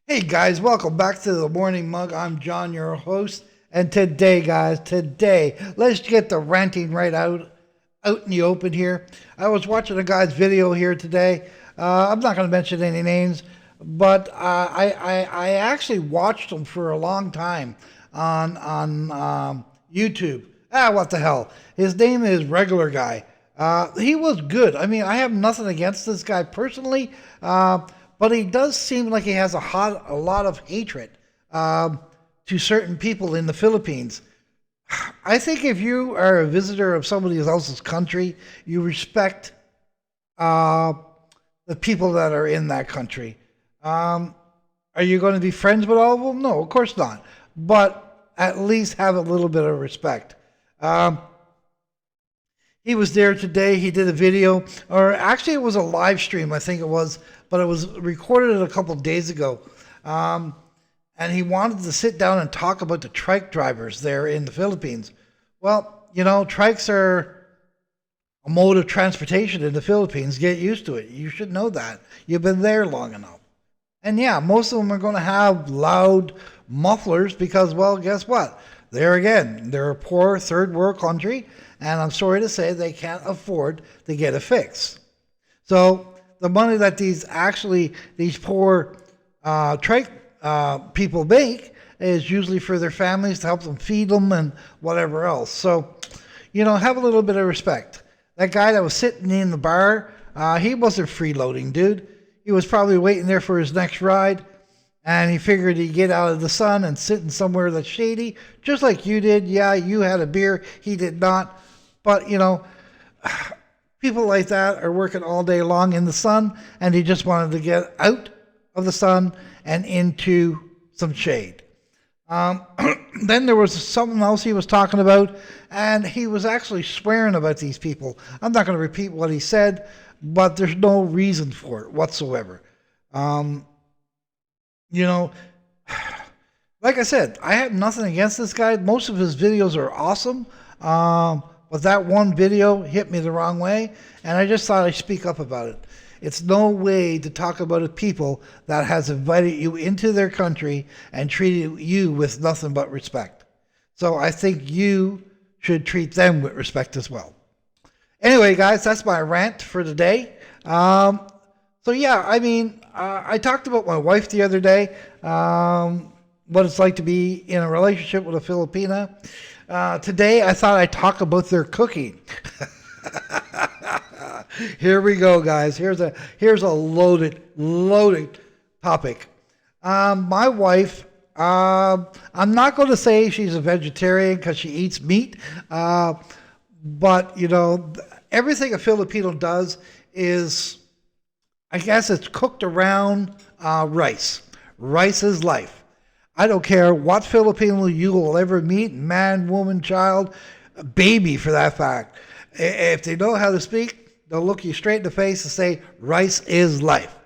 Hey guys, welcome back to the Morning Mug. I'm John, your host, and today, guys, let's get the ranting right out in the open here. I was watching a guy's video here today. I'm not going to mention any names, but I actually watched him for a long time on YouTube. What the hell? His name is Regular Guy. He was good. I mean, I have nothing against this guy personally, but he does seem like he has a lot of hatred to certain people in the Philippines. I think if you are a visitor of somebody else's country, you respect uh, the people that are in that country. Are you going to be friends with all of them? No, of course not. But at least have a little bit of respect. Um, he was there today. He did a video, or actually, it was a live stream, I think it was, but it was recorded a couple of days ago. Um, and he wanted to sit down and talk about the trike drivers there in the Philippines. Well, trikes are a mode of transportation in the Philippines. Get used to it. You should know that. You've been there long enough. And yeah, most of them are going to have loud mufflers because, well, guess what? There again, they're a poor third world country, and I'm sorry to say they can't afford to get a fix. So the money that these poor trike people make is usually for their families to help them feed them and whatever else. So, have a little bit of respect. That guy that was sitting in the bar, he wasn't freeloading, dude. He was probably waiting there for his next ride, and he figured he'd get out of the sun and sit in somewhere that's shady, just like you did. Yeah, you had a beer, he did not. But, people like that are working all day long in the sun, and he just wanted to get out of the sun and into some shade. Then there was something else he was talking about, and he was actually swearing about these people. I'm not going to repeat what he said, but there's no reason for it whatsoever. Um, you know, like I said, I had nothing against this guy. Most of his videos are awesome. But that one video hit me the wrong way, and I just thought I'd speak up about it. It's no way to talk about a people that has invited you into their country and treated you with nothing but respect. So I think you should treat them with respect as well. Anyway, guys, that's my rant for today. So yeah, I mean, I talked about my wife the other day, what it's like to be in a relationship with a Filipina. Today, I thought I'd talk about their cooking. Here we go, guys. Here's a loaded topic. My wife, I'm not going to say she's a vegetarian because she eats meat, but everything a Filipino does is, I guess, it's cooked around rice. Rice is life. I don't care what Filipino you will ever meet, man, woman, child, baby for that fact. If they know how to speak, they'll look you straight in the face and say, rice is life.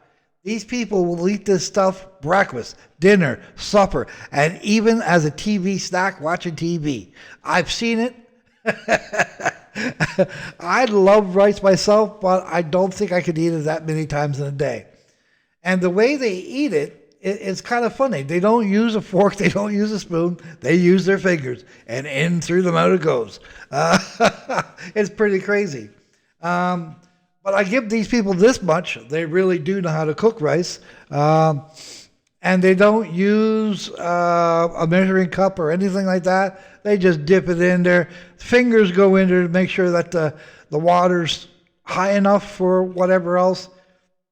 These people will eat this stuff breakfast, dinner, supper, and even as a TV snack watching TV. I've seen it. I love rice myself, but I don't think I could eat it that many times in a day. And the way they eat it, it's kind of funny. They don't use a fork. They don't use a spoon. They use their fingers, and in through the mouth it goes. It's pretty crazy. But I give these people this much. They really do know how to cook rice. And they don't use a measuring cup or anything like that. They just dip it in there. Fingers go in there to make sure that the water's high enough for whatever else.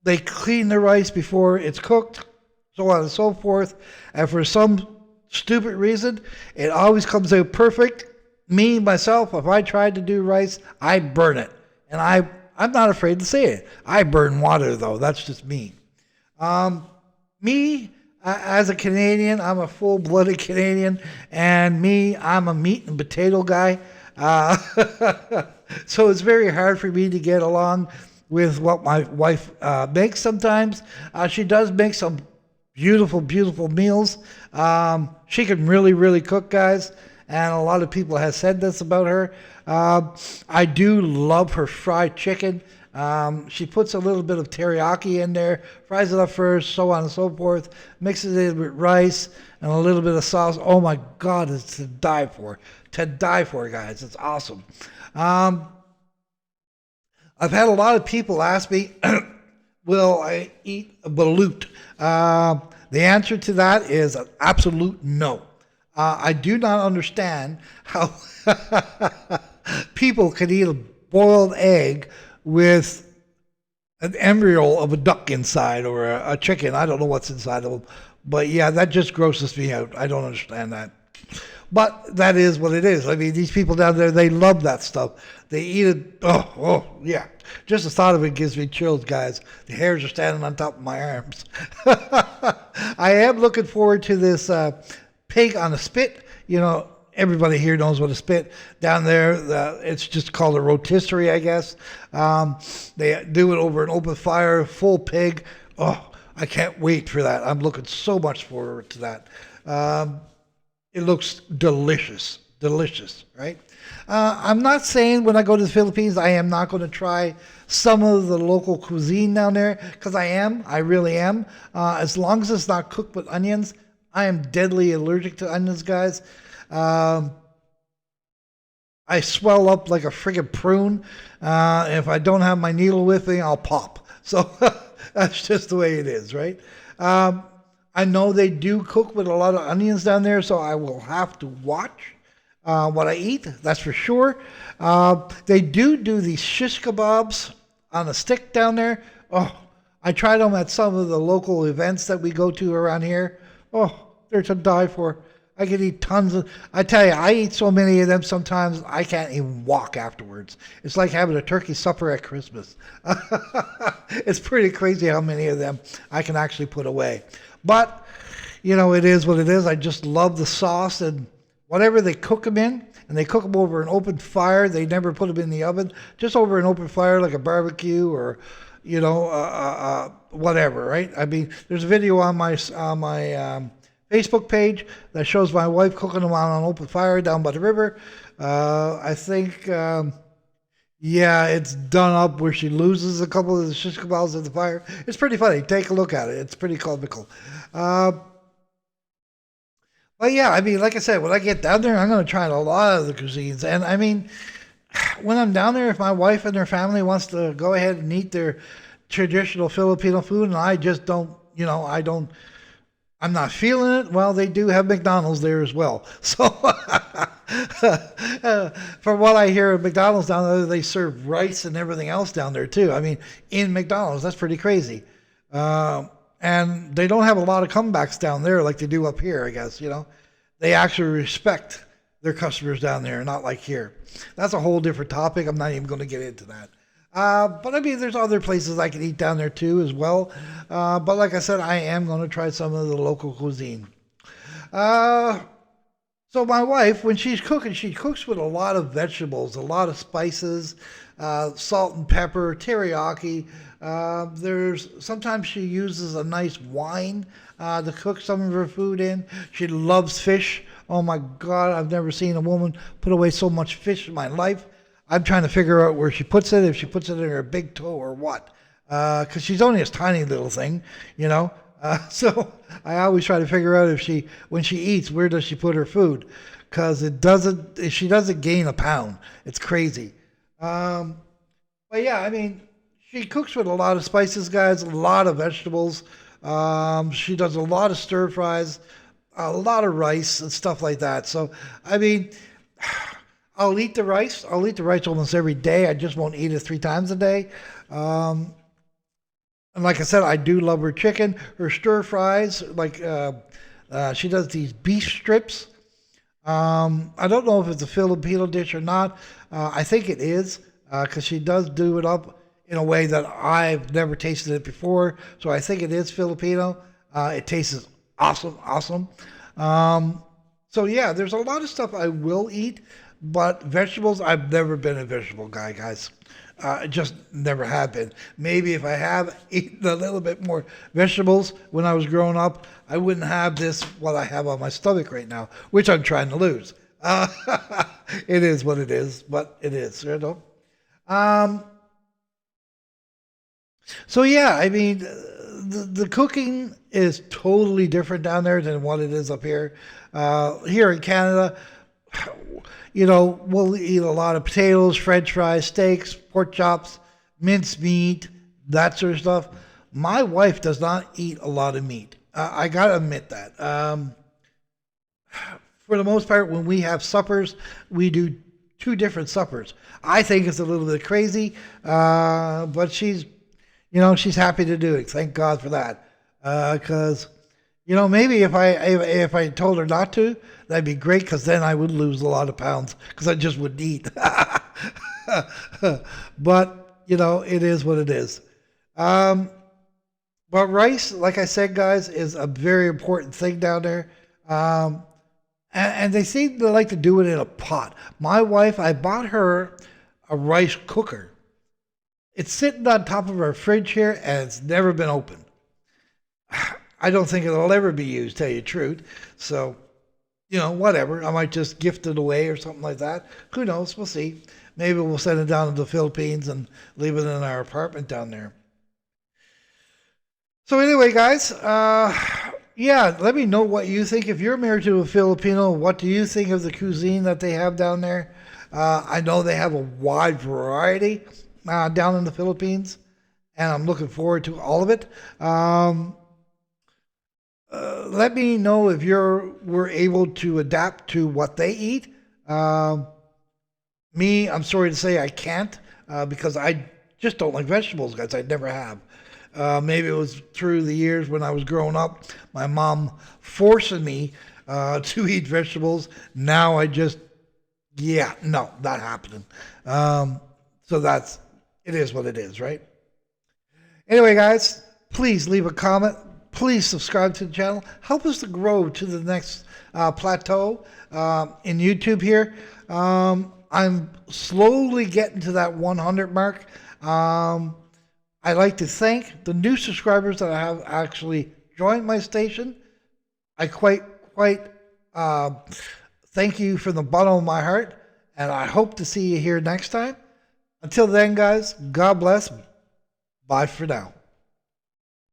They clean the rice before it's cooked, so on and so forth. And for some stupid reason, it always comes out perfect. Me, myself, if I tried to do rice, I burn it. And I'm not afraid to say it. I burn water, though. That's just me. Me, as a Canadian, I'm a full-blooded Canadian. And me, I'm a meat and potato guy. So it's very hard for me to get along with what my wife makes sometimes. She does make some beautiful, beautiful meals. She can really, really cook, guys, and a lot of people have said this about her. I do love her fried chicken. She puts a little bit of teriyaki in there, fries it up first, so on and so forth, mixes it with rice and a little bit of sauce. Oh my God, it's to die for. To die for, guys. It's awesome. Um, I've had a lot of people ask me, will I eat a balut? The answer to that is an absolute no. I do not understand how people can eat a boiled egg with an embryo of a duck inside or a chicken. I don't know what's inside of them. But yeah, that just grosses me out. I don't understand that. But that is what it is. I mean, these people down there, they love that stuff. They eat it. Yeah. Just the thought of it gives me chills, guys. The hairs are standing on top of my arms. I am looking forward to this pig on a spit. You know, everybody here knows what a spit. Down there, it's just called a rotisserie, I guess. They do it over an open fire, full pig. Oh, I can't wait for that. I'm looking so much forward to that. It looks delicious, delicious, right? I'm not saying when I go to the Philippines, I am not going to try some of the local cuisine down there, because I really am. As long as it's not cooked with onions, I am deadly allergic to onions, guys. Um, I swell up like a friggin' prune. If I don't have my needle with me, I'll pop. So that's just the way it is, right? Um, I know they do cook with a lot of onions down there, so I will have to watch what I eat. That's for sure. They do these shish kebabs on a stick down there. Oh, I tried them at some of the local events that we go to around here. Oh, they're to die for. I could eat tons of. I tell you, I eat so many of them sometimes I can't even walk afterwards. It's like having a turkey supper at Christmas. It's pretty crazy how many of them I can actually put away. But, you know, it is what it is. I just love the sauce and whatever they cook them in. And they cook them over an open fire. They never put them in the oven. Just over an open fire like a barbecue or, you know, whatever, right? I mean, there's a video on my Facebook page that shows my wife cooking them on an open fire down by the river. I think, yeah, it's done up where she loses a couple of the shish kebabs in the fire. It's pretty funny. Take a look at it. It's pretty comical. Uh, but yeah, I mean, like I said, when I get down there, I'm going to try a lot of the cuisines. And I mean, when I'm down there, if my wife and her family wants to go ahead and eat their traditional Filipino food, and I just don't, you know, I'm not feeling it. Well, they do have McDonald's there as well. So, from what I hear of McDonald's down there, they serve rice and everything else down there too. I mean, in McDonald's, that's pretty crazy. And they don't have a lot of comebacks down there like they do up here, I guess, you know. They actually respect their customers down there, not like here. That's a whole different topic. I'm not even going to get into that. But I mean, there's other places I can eat down there too as well. But like I said, I am going to try some of the local cuisine. Uh, so my wife, when she's cooking, she cooks with a lot of vegetables, a lot of spices, salt and pepper, teriyaki. There's sometimes she uses a nice wine to cook some of her food in. She loves fish. Oh my God, I've never seen a woman put away so much fish in my life. I'm trying to figure out where she puts it, if she puts it in her big toe or what. Because she's only a tiny little thing, you know. So I always try to figure out if when she eats, where does she put her food? Because she doesn't gain a pound. It's crazy. Um, but yeah, I mean, she cooks with a lot of spices, guys, a lot of vegetables. She does a lot of stir fries, a lot of rice and stuff like that. So, I mean, I'll eat the rice. I'll eat the rice almost every day. I just won't eat it 3 times a day. Um, and like I said, I do love her chicken, her stir fries. Like she does these beef strips. I don't know if it's a Filipino dish or not. I think it is because she does do it up in a way that I've never tasted it before. So I think it is Filipino. It tastes awesome, awesome. So yeah, there's a lot of stuff I will eat, but vegetables, I've never been a vegetable guy, guys. Just never have been. Maybe if I have eaten a little bit more vegetables when I was growing up, I wouldn't have this, what I have on my stomach right now, which I'm trying to lose. It is what it is, but it is, you know. Um, So yeah, I mean, the cooking is totally different down there than what it is up here. Here in Canada, we'll eat a lot of potatoes, French fries, steaks, pork chops, minced meat, that sort of stuff. My wife does not eat a lot of meat. I gotta admit that. For the most part, when we have suppers, we do two different suppers. I think it's a little bit crazy, but she's happy to do it. Thank God for that. Because maybe if I told her not to, that'd be great. Because then I would lose a lot of pounds because I just wouldn't eat. But it is what it is. Um, but rice, like I said, guys, is a very important thing down there. And they seem to like to do it in a pot. My wife, I bought her a rice cooker. It's sitting on top of our fridge here, and it's never been opened. I don't think it'll ever be used, tell you the truth. So, whatever. I might just gift it away or something like that. Who knows? We'll see. Maybe we'll send it down to the Philippines and leave it in our apartment down there. So anyway, guys, yeah, let me know what you think. If you're married to a Filipino, what do you think of the cuisine that they have down there? I know they have a wide variety down in the Philippines, and I'm looking forward to all of it. Let me know if were able to adapt to what they eat. Me, I'm sorry to say I can't because I just don't like vegetables, guys. I never have. Maybe it was through the years when I was growing up, my mom forcing me to eat vegetables. Now I just, yeah, no, not happening. So it is what it is, right? Anyway, guys, please leave a comment. Please subscribe to the channel. Help us to grow to the next plateau in YouTube here. I'm slowly getting to that 100 mark. I'd like to thank the new subscribers that have actually joined my station. I quite thank you from the bottom of my heart, and I hope to see you here next time. Until then, guys, God bless. Bye for now.